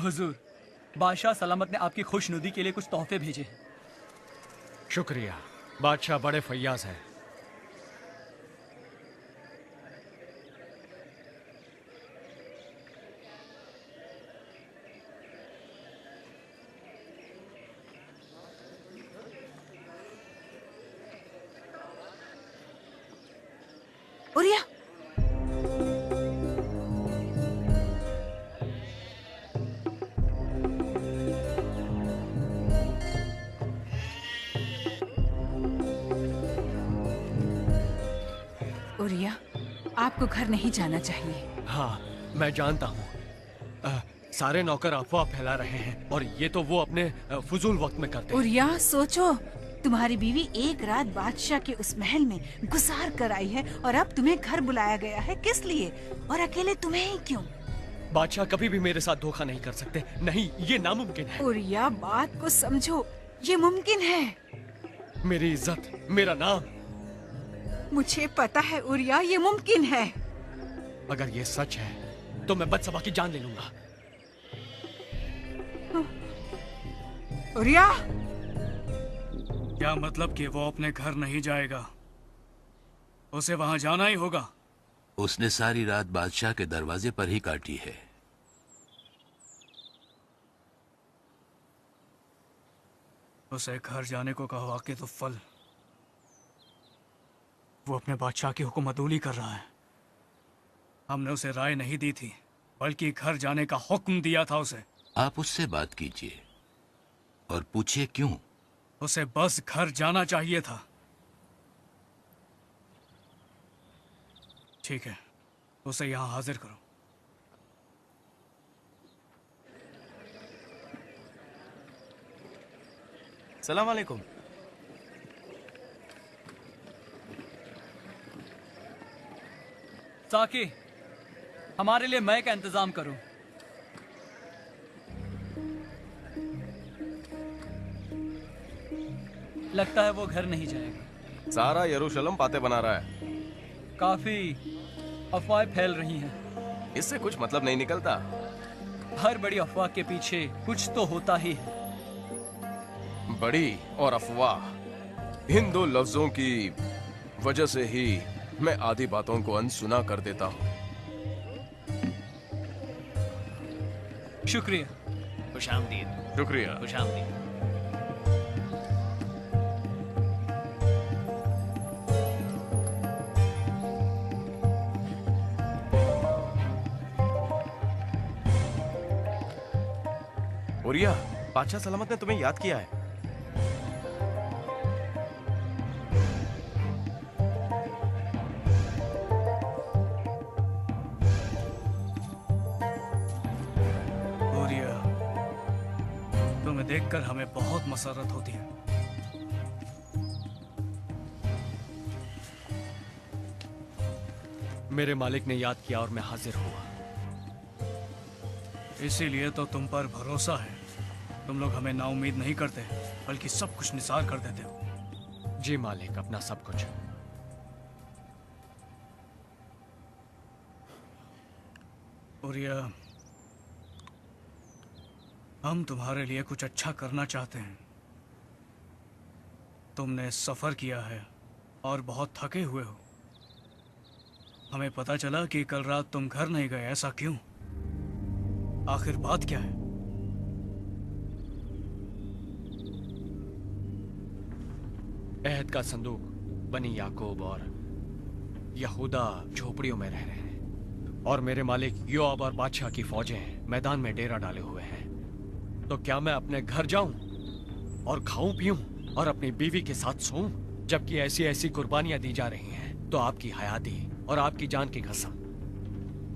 हुजूर, बादशाह सलामत ने आपकी खुशनुदी के लिए कुछ तोहफे भेजे। शुक्रिया, बादशाह बड़े फैयाज हैं। उरिया, उरिया, आपको घर नहीं जाना चाहिए। हाँ, मैं जानता हूँ। सारे नौकर अफवाह फैला रहे हैं और ये तो वो अपने फजूल वक्त में करते हैं। उरिया, सोचो, तुम्हारी बीवी एक रात बादशाह के उस महल में गुजार कर आई है और अब तुम्हें घर बुलाया गया है, किस लिए? और अकेले तुम्हें ही क्यों? बादशाह कभी भी मेरे साथ धोखा नहीं कर सकते। नहीं, ये नामुमकिन है। उरिया, बात को समझो, ये मुमकिन है। मेरी इज्जत, मेरा नाम। मुझे पता है उरिया, ये मुमकिन है। अगर ये सच है तो मैं बदसबा की जान ले लूंगा। उरिया, क्या मतलब कि वो अपने घर नहीं जाएगा? उसे वहां जाना ही होगा। उसने सारी रात बादशाह के दरवाजे पर ही काटी है। उसे घर जाने को कहो आके तो फल। वो अपने बादशाह की हुक्मतूली कर रहा है। हमने उसे राय नहीं दी थी, बल्कि घर जाने का हुक्म दिया था उसे। आप उससे बात कीजिए और पूछिए क्यों। उसे बस घर जाना चाहिए था। ठीक है, उसे यहां हाजिर करो। सलाम वालेकुम। साकी, हमारे लिए मय का इंतजाम करो। लगता है वो घर नहीं जाएगा। सारा यरूशलेम पाते बना रहा है। काफी अफवाहें फैल रही हैं। इससे कुछ मतलब नहीं निकलता। हर बड़ी अफवाह के पीछे कुछ तो होता ही है। बड़ी और अफवाह, इन दो लफ्जों की वजह से ही मैं आधी बातों को अनसुना कर देता हूँ। शुक्रिया। खुशामदीद। शुक्रिया। खुशामदीद। उरिया, बादशाह सलामत ने तुम्हें याद किया है। उरिया, तुम्हें देखकर हमें बहुत मसरत होती है। मेरे मालिक ने याद किया और मैं हाजिर हुआ। इसीलिए तो तुम पर भरोसा है। तुम लोग हमें नाउम्मीद नहीं करते, बल्कि सब कुछ निसार कर देते हो। जी मालिक, अपना सब कुछ। उरिया, हम तुम्हारे लिए कुछ अच्छा करना चाहते हैं। तुमने सफर किया है और बहुत थके हुए हो। हमें पता चला कि कल रात तुम घर नहीं गए, ऐसा क्यों? आखिर बात क्या है? अहद का संदूक बनी याकूब और यहूदा झोपड़ियों में रह रहे हैं और मेरे मालिक योआब और बादशाह की फौजें मैदान में डेरा डाले हुए हैं। तो क्या मैं अपने घर जाऊं और खाऊं पीऊं और अपनी बीवी के साथ सोऊं, जबकि ऐसी ऐसी कुर्बानियां दी जा रही हैं? तो आपकी हयाती और आपकी जान की कसम,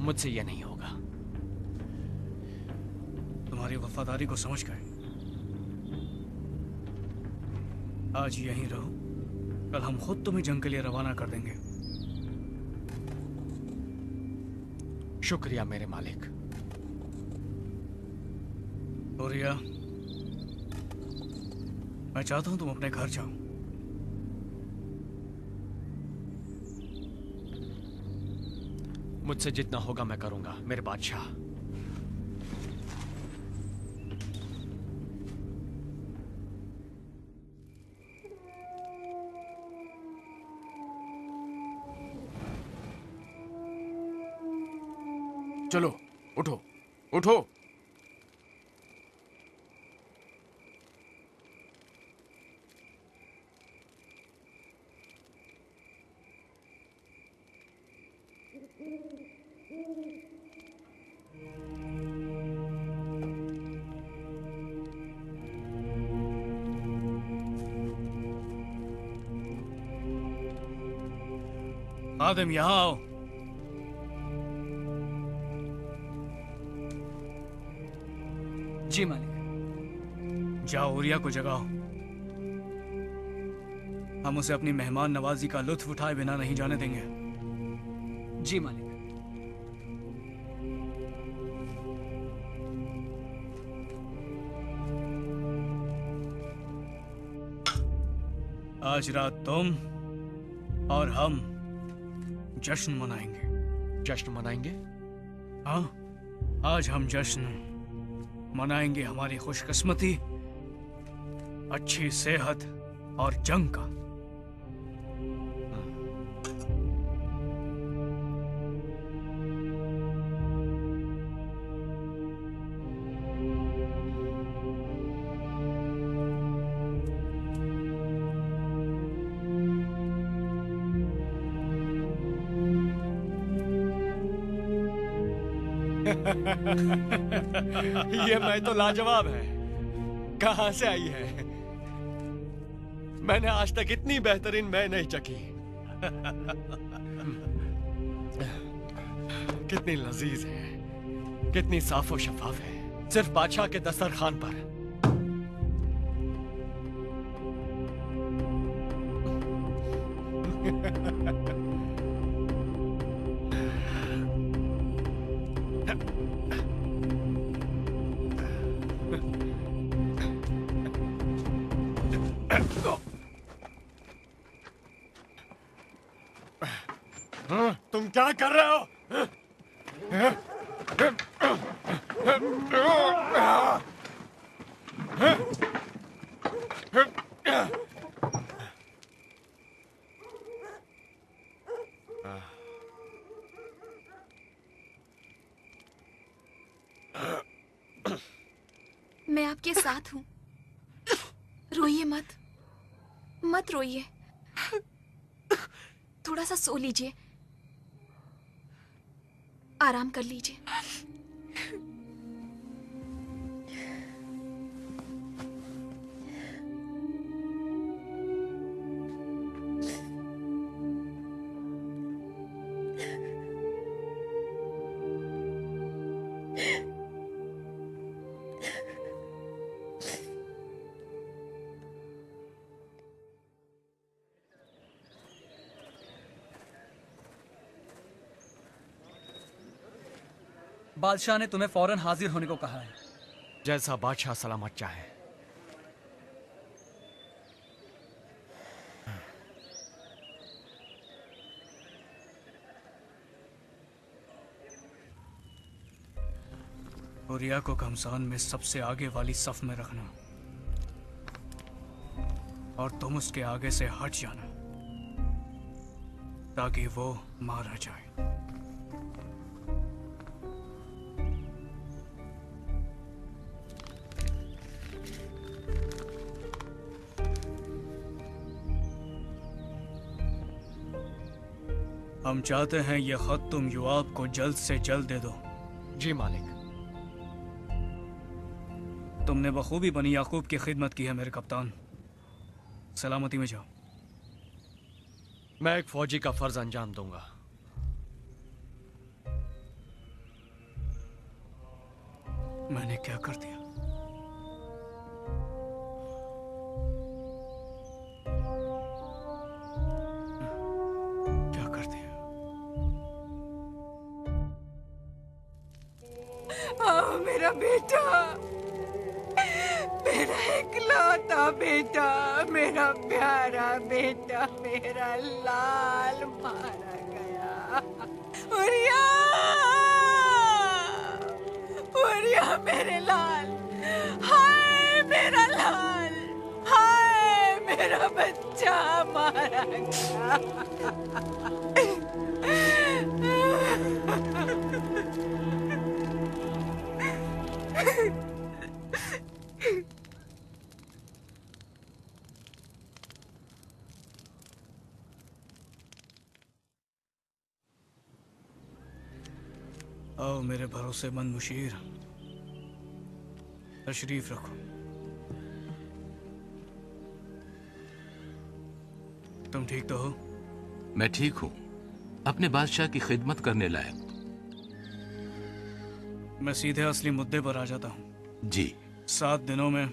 मुझसे यह नहीं होगा। तुम्हारी वफादारी को समझ गए। आज यहीं रहो, कल हम खुद तुम्हें जंग के लिए रवाना कर देंगे। शुक्रिया मेरे मालिक। उरिया, मैं चाहता हूं तुम अपने घर जाओ। मुझसे जितना होगा मैं करूंगा मेरे बादशाह। चलो उठो उठो। आदम यहाँ आओ। जी मालिक। जाओ उरिया को जगाओ। हम उसे अपनी मेहमान नवाजी का लुत्फ उठाए बिना नहीं जाने देंगे। जी मालिक। आज रात तुम और हम जश्न मनाएंगे। जश्न मनाएंगे? हाँ, आज हम जश्न मनाएंगे हमारी खुशकिस्मती, अच्छी सेहत और जंग का। ये मैं तो लाजवाब है। कहां से आई है? मैंने आज तक इतनी बेहतरीन मैं नहीं चखी। कितनी लजीज है, कितनी साफो शफाफ है, सिर्फ बादशाह के दस्तरखान पर। तुम क्या कर रहे हो? मैं आपके साथ हूँ। रोइए मत, मत रोइए। थोड़ा सा सो लीजिए, आराम कर लीजिए। बादशाह ने तुम्हें फौरन हाजिर होने को कहा है। जैसा बादशाह सलामत चाहे। उरिया को घमसान में सबसे आगे वाली सफ में रखना और तुम उसके आगे से हट जाना ताकि वो मारा जाए। हम चाहते हैं ये खत तुम युआब को जल्द से जल्द दे दो। जी मालिक। तुमने बखूबी बनी याकूब की खिदमत की है मेरे कप्तान। सलामती में जाओ। मैं एक फौजी का फर्ज अंजाम दूंगा। मैंने क्या कर दिया? क्या कर दिया? मेरा बेटा, मेरा इकलौता बेटा, मेरा प्यारा बेटा, मेरा लाल मारा गया। उरिया, उरिया मेरे लाल, हाय मेरा लाल, हाय मेरा बच्चा मारा गया। आओ मेरे भरोसेमंद मुशीर, तशरीफ रखो। तुम ठीक तो हो? मैं ठीक हूँ, अपने बादशाह की खिदमत करने लायक। मैं सीधे असली मुद्दे पर आ जाता हूँ। जी। 7 दिनों में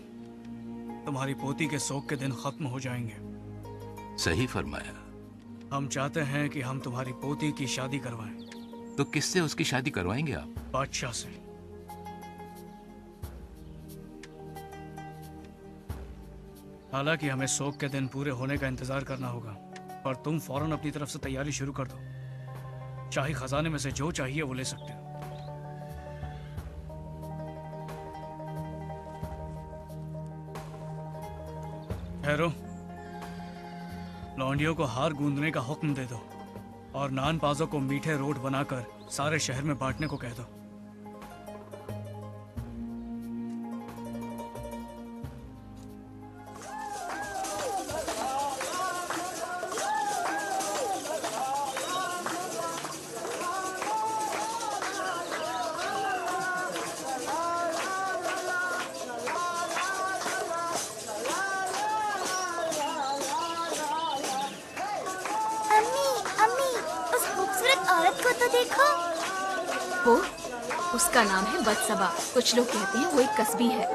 तुम्हारी पोती के शोक के दिन खत्म हो जाएंगे। सही फरमाया। हम चाहते हैं कि हम तुम्हारी पोती की शादी करवाएं। तो किससे उसकी शादी करवाएंगे आप? बादशाह से। हालांकि हमें शोक के दिन पूरे होने का इंतजार करना होगा, पर तुम फौरन अपनी तरफ से तैयारी शुरू कर दो। शाही खजाने में से जो चाहिए वो ले सकते हो। ठहरो, लौंडियों को हार गूंदने का हुक्म दे दो और नान पाजों को मीठे रोट बनाकर सारे शहर में बांटने को कह दो। वो, उसका नाम है बदसबा। कुछ लोग कहते हैं वो एक कस्बी है।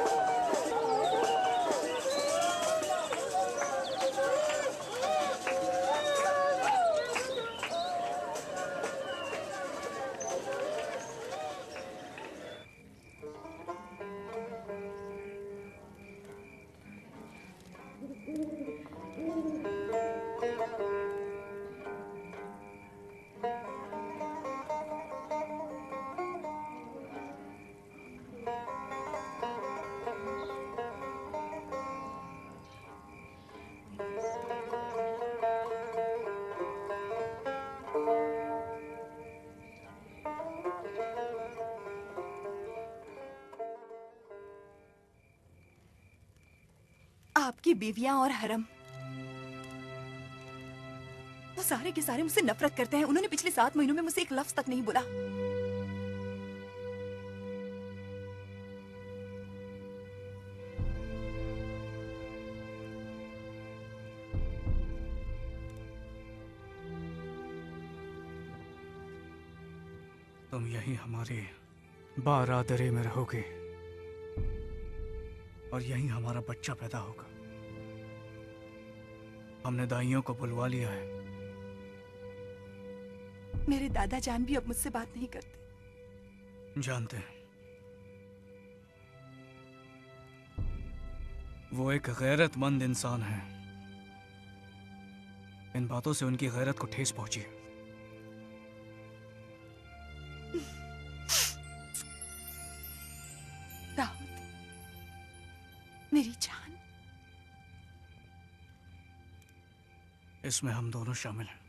आपकी बीवियां और हरम वो सारे के सारे मुझसे नफरत करते हैं। उन्होंने पिछले 7 महीनों में मुझसे एक लफ्ज तक नहीं बोला। तुम यही हमारे बारादरे में रहोगे और यहीं हमारा बच्चा पैदा होगा। हमने दाइयों को बुलवा लिया है। मेरे दादा जान भी अब मुझसे बात नहीं करते। जानते हैं, वो एक गैरतमंद इंसान है। इन बातों से उनकी गैरत को ठेस पहुंची है। दाऊद, मेरी जान, इसमें हम दोनों शामिल हैं।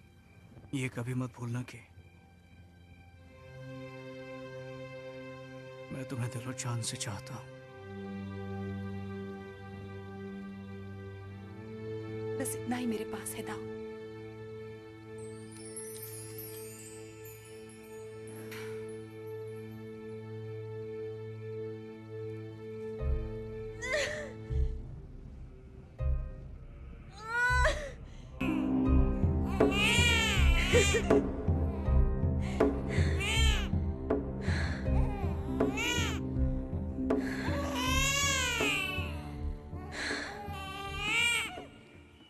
ये कभी मत भूलना कि मैं तुम्हें दिलो जान से चाहता हूं। बस इतना ही मेरे पास है दाऊद।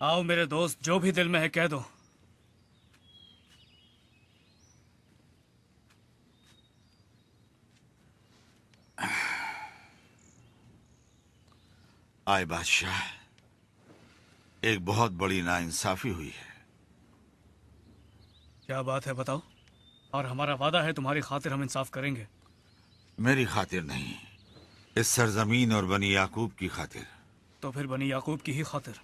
आओ मेरे दोस्त, जो भी दिल में है कह दो। आए बादशाह, एक बहुत बड़ी नाइंसाफी हुई है। क्या बात है बताओ, और हमारा वादा है तुम्हारी खातिर हम इंसाफ करेंगे। मेरी खातिर नहीं, इस सरजमीन और बनी याकूब की खातिर। तो फिर बनी याकूब की ही खातिर।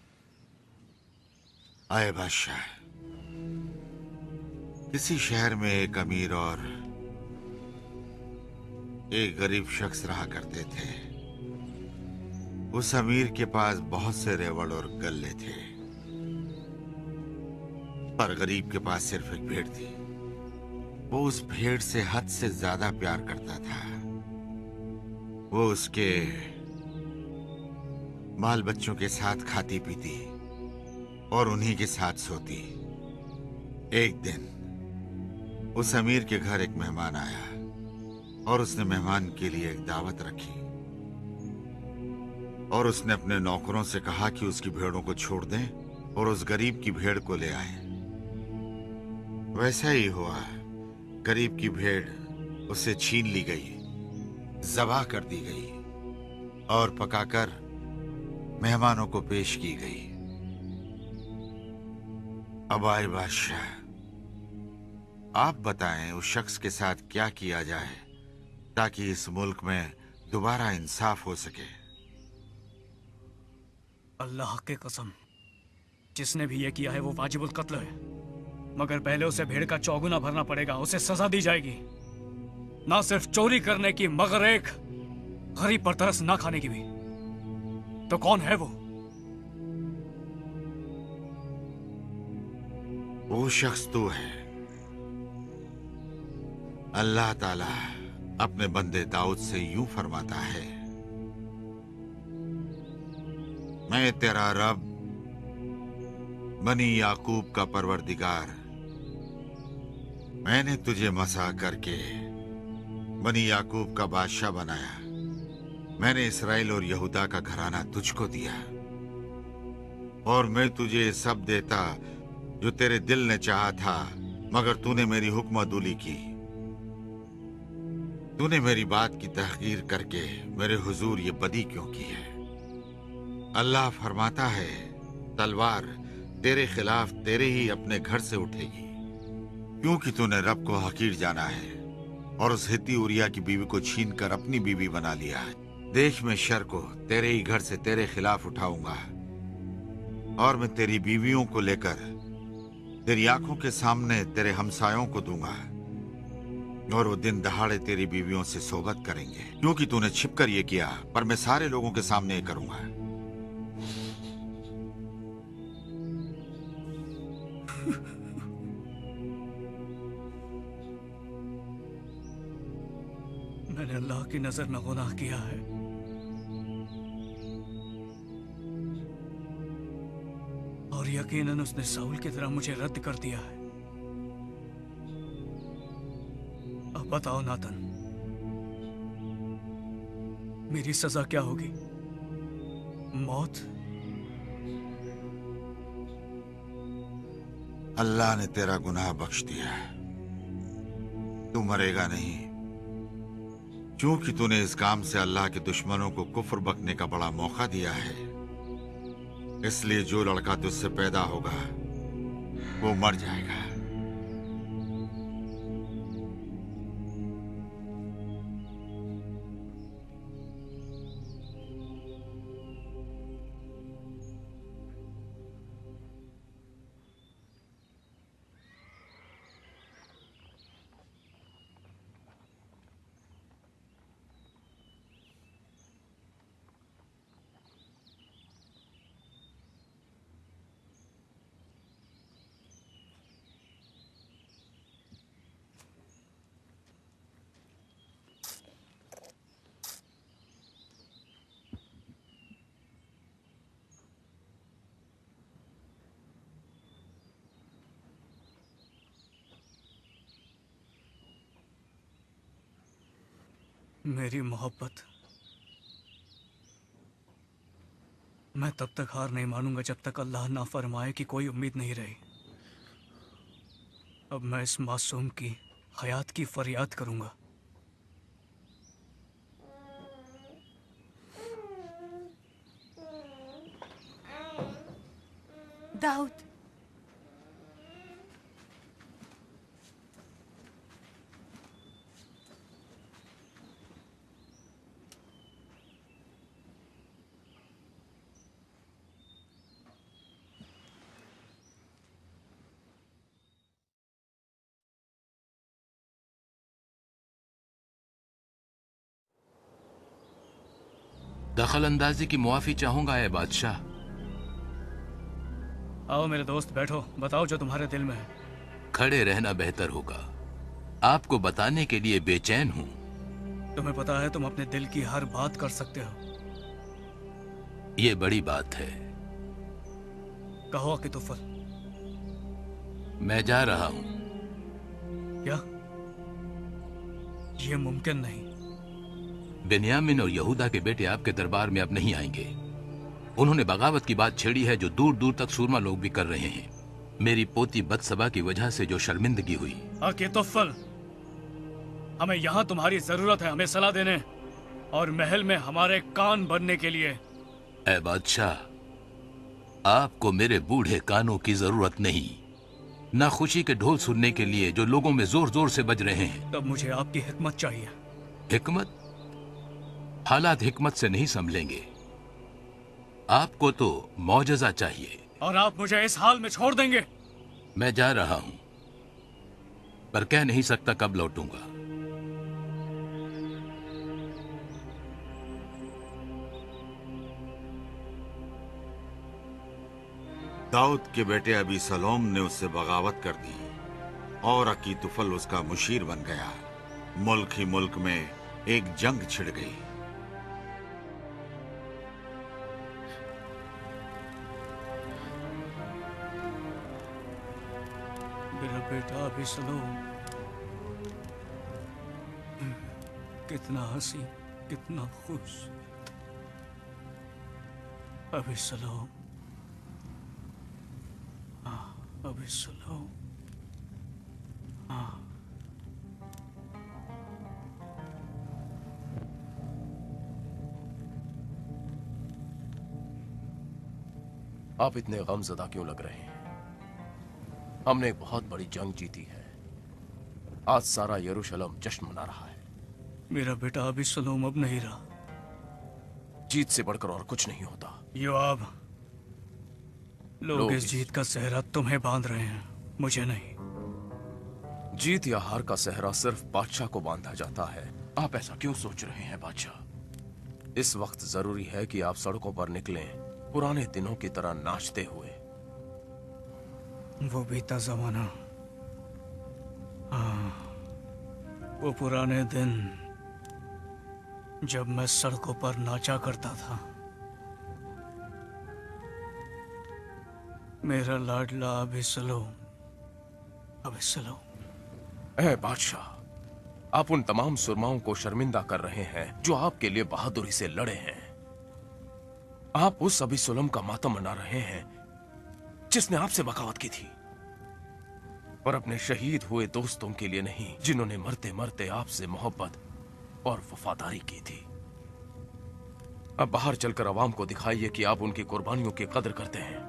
आए बादशाह, किसी शहर में एक अमीर और एक गरीब शख्स रहा करते थे। उस अमीर के पास बहुत से रेवड़ और गल्ले थे, पर गरीब के पास सिर्फ एक भेड़ थी। वो उस भेड़ से हद से ज्यादा प्यार करता था। वो उसके बाल बच्चों के साथ खाती पीती और उन्हीं के साथ सोती। एक दिन उस अमीर के घर एक मेहमान आया और उसने मेहमान के लिए एक दावत रखी और उसने अपने नौकरों से कहा कि उसकी भेड़ों को छोड़ दें और उस गरीब की भेड़ को ले आए। वैसा ही हुआ। गरीब की भेड़ उससे छीन ली गई, ज़बाह कर दी गई और पकाकर मेहमानों को पेश की गई। अब आए बादशाह, आप बताएं उस शख्स के साथ क्या किया जाए ताकि इस मुल्क में दोबारा इंसाफ हो सके। अल्लाह के कसम, जिसने भी ये किया है वो वाजिबुल कत्ल है, मगर पहले उसे भेड़ का चौगुना भरना पड़ेगा। उसे सजा दी जाएगी, ना सिर्फ चोरी करने की मगर एक गरीब पर तरस ना खाने की भी। तो कौन है वो? वो शख्स तू है। अल्लाह ताला अपने बंदे दाऊद से यूं फरमाता है, मैं तेरा रब बनी याकूब का परवरदिगार, मैंने तुझे मसा करके बनी याकूब का बादशाह बनाया। मैंने इसराइल और यहूदा का घराना तुझको दिया और मैं तुझे सब देता जो तेरे दिल ने चाहा था, मगर तूने मेरी हुक्मदुली की। तूने मेरी बात की तहकीर करके मेरे हुजूर ये बदी क्यों की है? अल्लाह फरमाता है, तलवार तेरे खिलाफ तेरे ही अपने घर से उठेगी, क्योंकि तूने रब को हकीर जाना है और उस हित्ती उरिया की बीवी को छीन कर अपनी बीवी बना लिया है। देख, मैं शर को तेरे ही घर से तेरे खिलाफ उठाऊंगा और मैं तेरी बीवियों को लेकर तेरी आंखों के सामने तेरे हमसायों को दूंगा और वो दिन दहाड़े तेरी बीवियों से सोबत करेंगे, क्योंकि तूने छिपकर ये किया, पर मैं सारे लोगों के सामने ये करूंगा। मैंने अल्लाह की नजर में गुनाह किया है। और यकीनन उसने साउल की तरह मुझे रद्द कर दिया है। अब बताओ नातन, मेरी सजा क्या होगी? मौत? अल्लाह ने तेरा गुनाह बख्श दिया, तू मरेगा नहीं, क्योंकि तूने इस काम से अल्लाह के दुश्मनों को कुफ्र बकने का बड़ा मौका दिया है। इसलिए जो लड़का तुझसे पैदा होगा वो मर जाएगा। मेरी मोहब्बत, मैं तब तक हार नहीं मानूंगा जब तक अल्लाह ना फरमाए कि कोई उम्मीद नहीं रही। अब मैं इस मासूम की हयात की फरियाद करूंगा। दाऊद, दखल अंदाजी की मुआफी चाहूंगा ए बादशाह। आओ मेरे दोस्त, बैठो, बताओ जो तुम्हारे दिल में है। खड़े रहना बेहतर होगा। आपको बताने के लिए बेचैन हूं। तुम्हें पता है तुम अपने दिल की हर बात कर सकते हो। ये बड़ी बात है। कहो अकीतुफल। मैं जा रहा हूं। क्या? ये मुमकिन नहीं। बिन्यामिन और यहूदा के बेटे आपके दरबार में अब नहीं आएंगे। उन्होंने बगावत की बात छेड़ी है जो दूर दूर तक सूरमा लोग भी कर रहे हैं। मेरी पोती बदसबा की वजह से जो शर्मिंदगी हुई। अकीतुफल, हमें यहाँ तुम्हारी जरूरत है, हमें सलाह देने और महल में हमारे कान बनने के लिए। ए बादशाह, आपको मेरे बूढ़े कानों की जरूरत नहीं, ना खुशी के ढोल सुनने के लिए जो लोगों में जोर जोर से बज रहे हैं। तब मुझे आपकी हिकमत चाहिए। हिकमत? हालात हिकमत से नहीं संभलेंगे। आपको तो मौजज़ा चाहिए। और आप मुझे इस हाल में छोड़ देंगे? मैं जा रहा हूं, पर कह नहीं सकता कब लौटूंगा। दाऊद के बेटे अबी सलोम ने उससे बगावत कर दी और अकीतुफल उसका मुशीर बन गया। मुल्क ही मुल्क में एक जंग छिड़ गई। मेरा बेटा अबी सलोम, कितना हंसी, कितना खुश। अबी सलोम, अबी सलोम, हाँ। आप इतने गमज़दा क्यों लग रहे हैं? हमने एक बहुत बड़ी जंग जीती है। आज सारा यरूशलेम जश्न मना रहा है। मेरा बेटा अबी सलोम अब नहीं रहा। जीत से बढ़कर और कुछ नहीं होता। योआब, लोग इस जीत का सेहरा तुम्हें बांध रहे हैं, मुझे नहीं। जीत या हार का सेहरा सिर्फ बादशाह को बांधा जाता है। आप ऐसा क्यों सोच रहे हैं बादशाह? इस वक्त जरूरी है कि आप सड़कों पर निकलें, पुराने दिनों की तरह नाचते हुए। वो बीता जमाना, हाँ, वो पुराने दिन जब मैं सड़कों पर नाचा करता था। मेरा लाडला अबी सलोम, अबी सलोम। ऐ बादशाह, आप उन तमाम सुरमाओं को शर्मिंदा कर रहे हैं जो आपके लिए बहादुरी से लड़े हैं। आप उस अबी सलोम का मातम मना रहे हैं जिसने आपसे बगावत की थी, पर अपने शहीद हुए दोस्तों के लिए नहीं जिन्होंने मरते मरते आपसे मोहब्बत और वफादारी की थी। अब बाहर चलकर अवाम को दिखाइए कि आप उनकी कुर्बानियों की कदर करते हैं।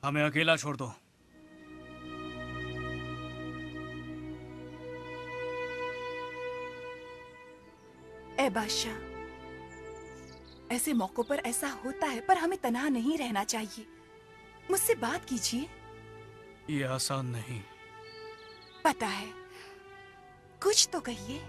हमें अकेला छोड़ दो। ए बादशाह, ऐसे मौकों पर ऐसा होता है, पर हमें तन्हा नहीं रहना चाहिए। मुझसे बात कीजिए। ये आसान नहीं। पता है, कुछ तो कहिए।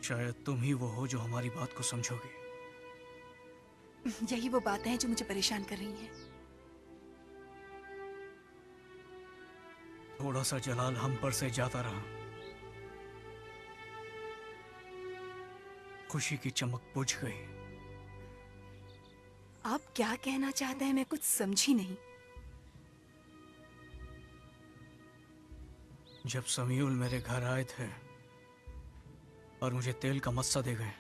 शायद तुम ही वो हो जो हमारी बात को समझोगे। यही वो बातें हैं जो मुझे परेशान कर रही हैं। थोड़ा सा जलाल हम पर से जाता रहा, खुशी की चमक बुझ गई। आप क्या कहना चाहते हैं, मैं कुछ समझी नहीं। जब समीउल मेरे घर आए थे और मुझे तेल का मस्सा दे गए,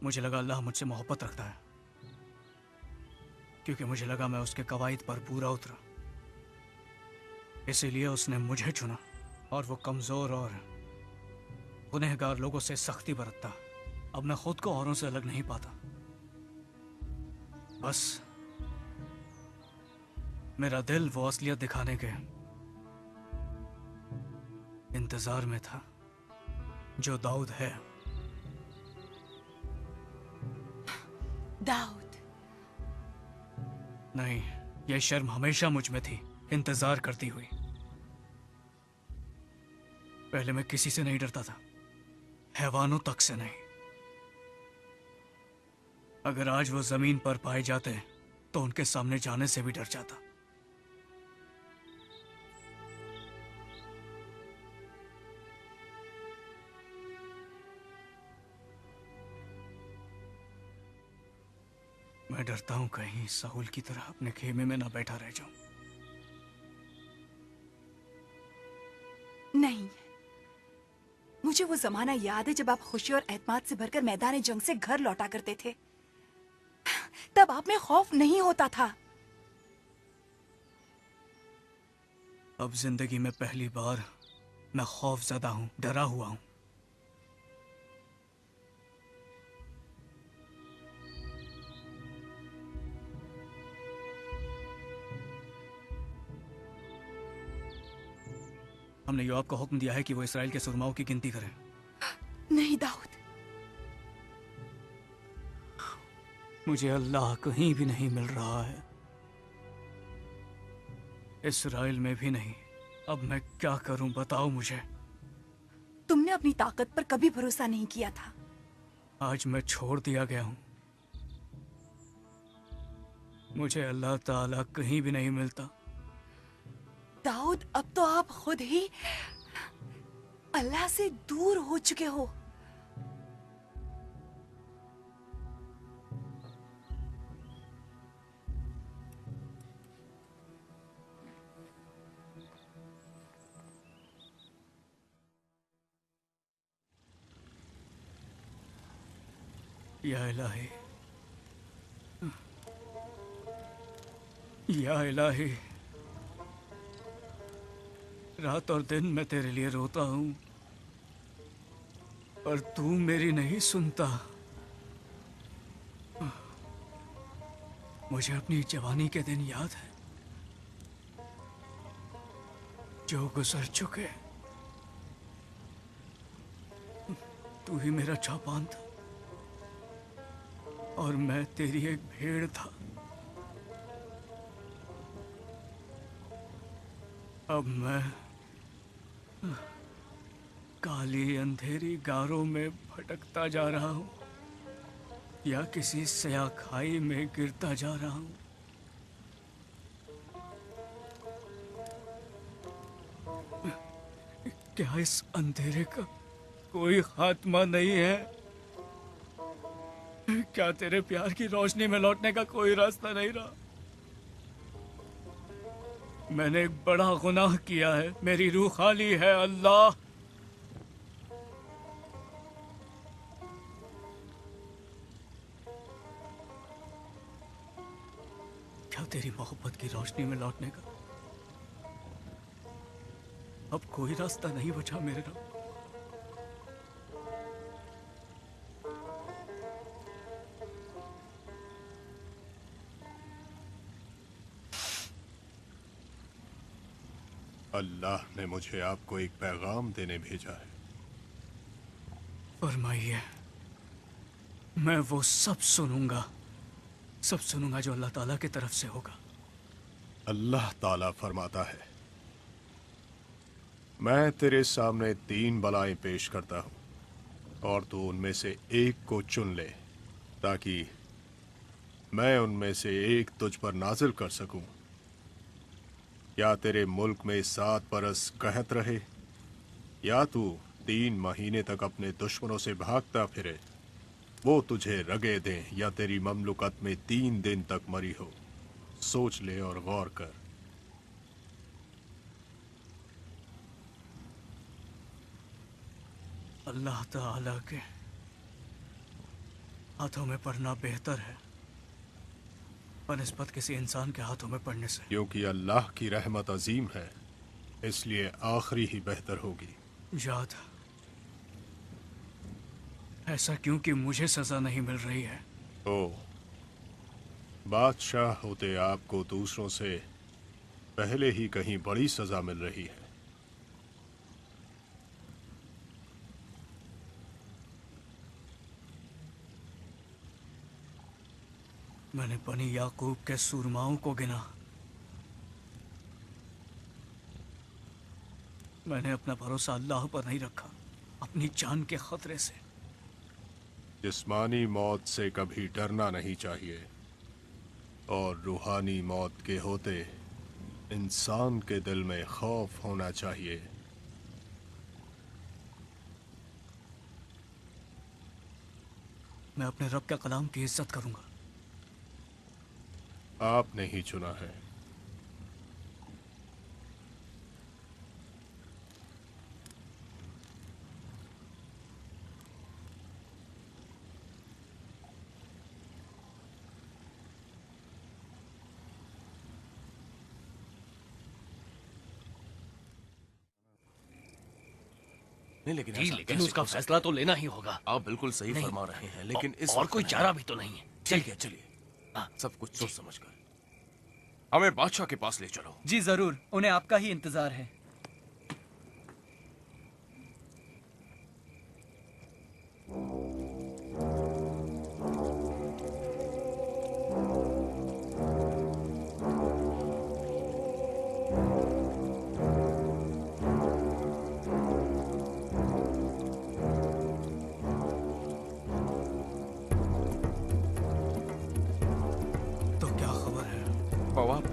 मुझे लगा अल्लाह मुझसे मोहब्बत रखता है, क्योंकि मुझे लगा मैं उसके कवायद पर पूरा उतरा। इसीलिए उसने मुझे चुना और वो कमजोर और गुनहगार लोगों से सख्ती बरतता। अब मैं खुद को औरों से अलग नहीं पाता। बस मेरा दिल वो असलियत दिखाने के इंतजार में था जो दाऊद है। दाऊद? नहीं, यह शर्म हमेशा मुझ में थी, इंतजार करती हुई। पहले मैं किसी से नहीं डरता था, हैवानों तक से नहीं। अगर आज वो जमीन पर पाए जाते तो उनके सामने जाने से भी डर जाता। मैं डरता हूं कहीं साहुल की तरह अपने खेमे में ना बैठा रह जाऊं। नहीं, मुझे वो जमाना याद है जब आप खुशी और एतमाद से भरकर मैदान जंग से घर लौटा करते थे। तब आप में खौफ नहीं होता था। अब जिंदगी में पहली बार मैं खौफजदा हूं, डरा हुआ हूं। हमने योआब को हुक्म दिया है कि वो इसराइल के सुरमाओं की गिनती करे। नहीं दाऊद, मुझे अल्लाह कहीं भी नहीं मिल रहा है, इसराइल में भी नहीं। अब मैं क्या करूं, बताओ मुझे। तुमने अपनी ताकत पर कभी भरोसा नहीं किया था। आज मैं छोड़ दिया गया हूं। मुझे अल्लाह ताला कहीं भी नहीं मिलता। दाऊद, अब तो आप खुद ही अल्लाह से दूर हो चुके हो। या इलाही, या इलाही, रात और दिन मैं तेरे लिए रोता हूं पर तू मेरी नहीं सुनता। मुझे अपनी जवानी के दिन याद है जो गुजर चुके। तू ही मेरा चौपान था और मैं तेरी एक भेड़ था। अब मैं काली अंधेरी गारों में भटकता जा रहा हूं या किसी सया खाई में गिरता जा रहा हूं। क्या इस अंधेरे का कोई खात्मा नहीं है? क्या तेरे प्यार की रोशनी में लौटने का कोई रास्ता नहीं रहा? मैंने एक बड़ा गुनाह किया है, मेरी रूह खाली है अल्लाह। क्या तेरी मोहब्बत की रोशनी में लौटने का अब कोई रास्ता नहीं बचा मेरे रब? अल्लाह ने मुझे आपको एक पैगाम देने भेजा है। फरमाइए। मैं वो सब सुनूंगा जो अल्लाह ताला की तरफ से होगा। अल्लाह ताला फरमाता है, मैं तेरे सामने 3 बलाएं पेश करता हूं और तू उनमें से एक को चुन ले ताकि मैं उनमें से एक तुझ पर नाजिल कर सकूं। या तेरे मुल्क में 7 बरस कहत रहे या तू 3 महीने तक अपने दुश्मनों से भागता फिरे। वो तुझे रगे दें या तेरी ममलुकत में 3 दिन तक मरी हो, सोच ले और गौर कर। अल्लाह ताला के हाथों में पढ़ना बेहतर है बनिस्बत किसी इंसान के हाथों में पढ़ने से। क्योंकि अल्लाह की रहमत अजीम है, इसलिए आखिरी ही बेहतर होगी। याद ऐसा क्यों कि मुझे सजा नहीं मिल रही है? ओ, बादशाह होते आपको दूसरों से पहले ही कहीं बड़ी सजा मिल रही है। मैंने बनी याकूब के सूरमाओं को गिना। मैंने अपना भरोसा अल्लाह पर नहीं रखा, अपनी जान के खतरे से। जिस्मानी मौत से कभी डरना नहीं चाहिए, और रूहानी मौत के होते इंसान के दिल में खौफ होना चाहिए। मैं अपने रब के कलाम की इज्जत करूंगा। आपने ही चुना है। नहीं, लेकिन लेकिन उसका फैसला तो लेना ही होगा। आप बिल्कुल सही फरमा रहे हैं, लेकिन इस और कोई चारा भी तो नहीं है। चलिए सब कुछ सोच समझ कर हमें बादशाह के पास ले चलो। जी जरूर, उन्हें आपका ही इंतजार है।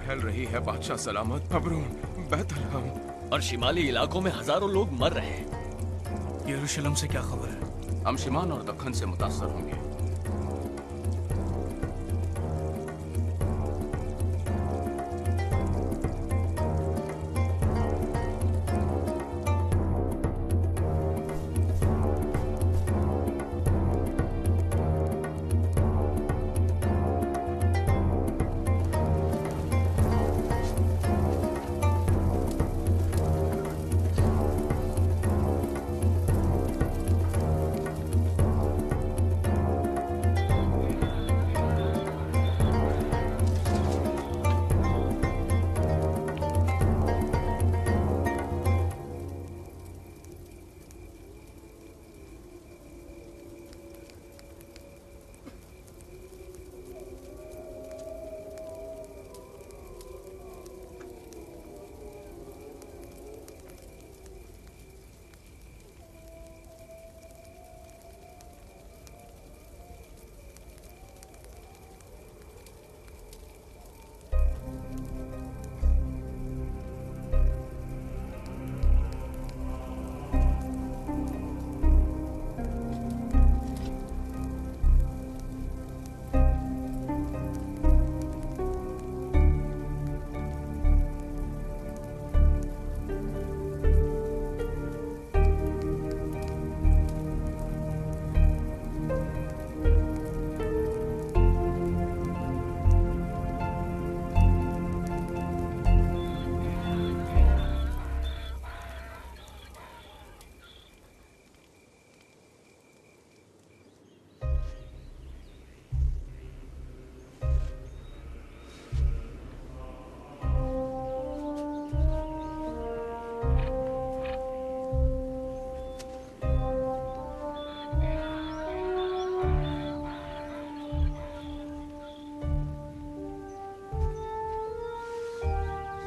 फैल रही है, बादशाह सलामत, अबरून, बैतलहम और शिमाली इलाकों में हजारों लोग मर रहे हैं। यरूशलेम से क्या खबर है? हम शिमाल और दक्खन से मुतासर होंगे।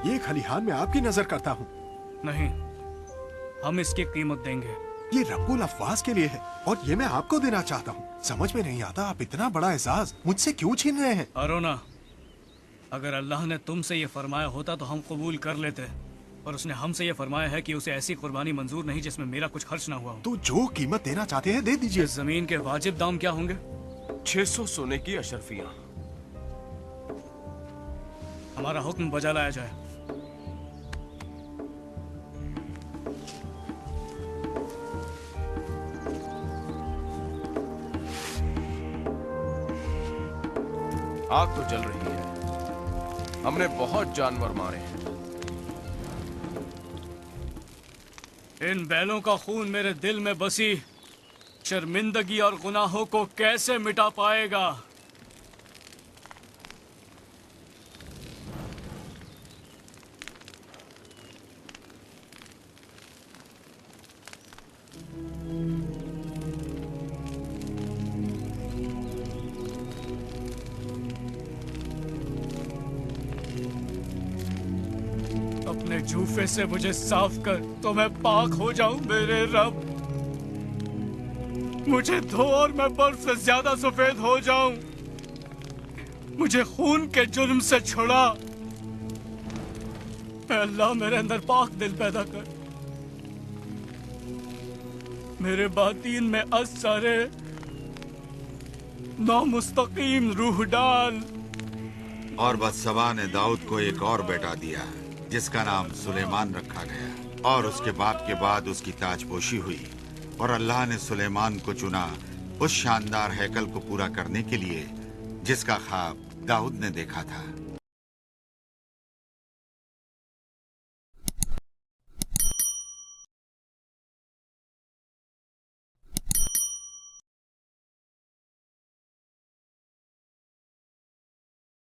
ये खलिहान में आपकी नजर करता हूँ। नहीं, हम इसकी कीमत देंगे। ये रब्बुल अफ़वाज के लिए है और ये मैं आपको देना चाहता हूँ। समझ में नहीं आता आप इतना बड़ा एजाज मुझसे क्यों छीन रहे हैं? अरोना, अगर अल्लाह ने तुमसे ये फरमाया होता तो हम कबूल कर लेते, और उसने हमसे यह फरमाया है कि उसे ऐसी कुर्बानी मंजूर नहीं जिसमें मेरा कुछ खर्च ना हुआ हो। तो जो कीमत देना चाहते हैं दे दीजिए। इस जमीन के वाजिब दाम क्या होंगे? 600 सोने की अशरफियां। हमारा हुक्म बजा लाया जाए। आग तो जल रही है। हमने बहुत जानवर मारे हैं। इन बैलों का खून मेरे दिल में बसी शर्मिंदगी और गुनाहों को कैसे मिटा पाएगा? अपने जूफे से मुझे साफ कर तो मैं पाक हो जाऊं मेरे रब। मुझे धो और मैं बर्फ से ज्यादा सफेद हो जाऊं। मुझे खून के जुर्म से छुड़ा। अल्लाह मेरे अंदर पाक दिल पैदा कर। मेरे बातीन में असरे नामुस्तकीम रूह डाल। और बदसबा ने दाऊद को एक और बेटा दिया जिसका नाम सुलेमान रखा गया। और उसके बाप के बाद उसकी ताजपोशी हुई। और अल्लाह ने सुलेमान को चुना उस शानदार हैकल को पूरा करने के लिए जिसका ख्वाब दाऊद ने देखा था।